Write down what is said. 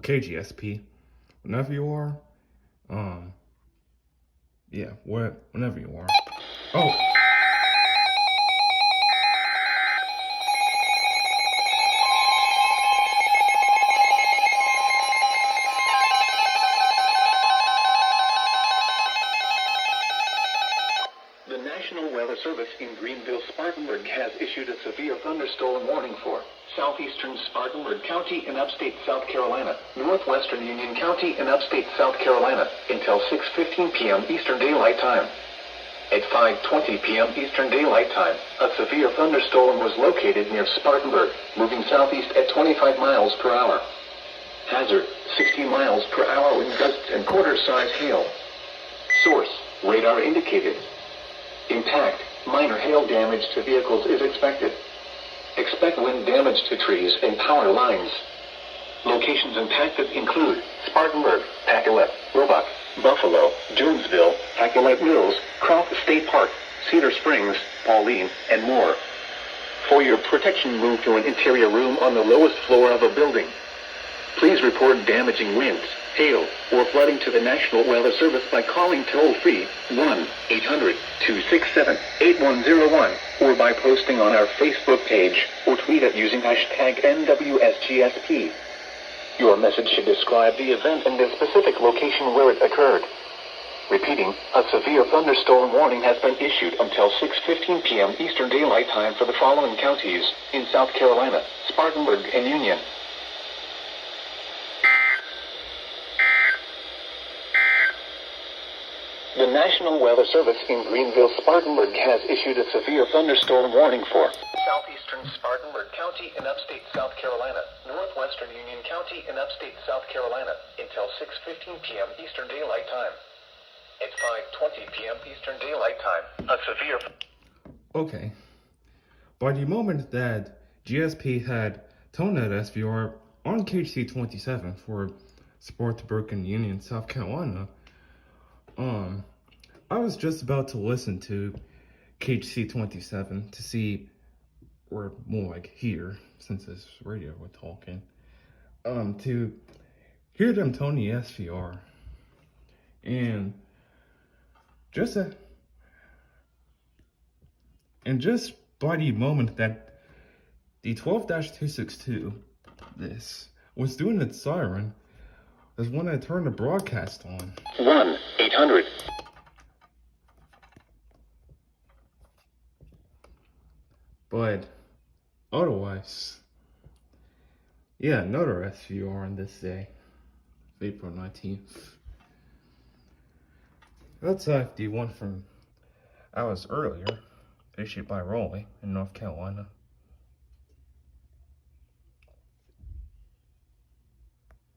Okay, GSP, whenever you are, yeah, whenever you are. Oh. The National Weather Service in Greenville-Spartanburg has issued a severe thunderstorm warning for southeastern Spartanburg County in upstate South Carolina, northwestern Union County in upstate South Carolina until 6:15 p.m. Eastern Daylight Time. At 5:20 p.m. Eastern Daylight Time, a severe thunderstorm was located near Spartanburg, moving southeast at 25 miles per hour. Hazard, 60 miles per hour wind gusts and quarter-size hail. Source, radar indicated. Impact, minor hail damage to vehicles is expected. Expect wind damage to trees and power lines. Locations impacted include Spartanburg, Pacolet, Roebuck, Buffalo, Jonesville, Pacolet Mills, Croft State Park, Cedar Springs, Pauline, and more. For your protection, move to an interior room on the lowest floor of a building. Please report damaging winds, hail, or flooding to the National Weather Service by calling toll-free 1-800-267-8101 or by posting on our Facebook page or tweet it using hashtag NWSGSP. Your message should describe the event and the specific location where it occurred. Repeating, a severe thunderstorm warning has been issued until 6:15 p.m. Eastern Daylight Time for the following counties in South Carolina, Spartanburg, and Union. The National Weather Service in Greenville-Spartanburg has issued a severe thunderstorm warning for southeastern Spartanburg County in upstate South Carolina, northwestern Union County in upstate South Carolina until 6:15 p.m. Eastern Daylight Time. At 5:20 p.m. Eastern Daylight Time, a severe... Okay. By the moment that GSP had toned that SVR on KHC27 for Spartanburg and Union, South Carolina, I was just about to listen to KHC27 to see, or more like hear, since it's radio we're talking, to hear them tone the SVR. And just by the moment that the 12-262, this, was doing its siren, is when I turned the broadcast on. 1-800. But otherwise, yeah, another SVR on this day, April 19th. That's the one from hours earlier, issued by Raleigh in North Carolina.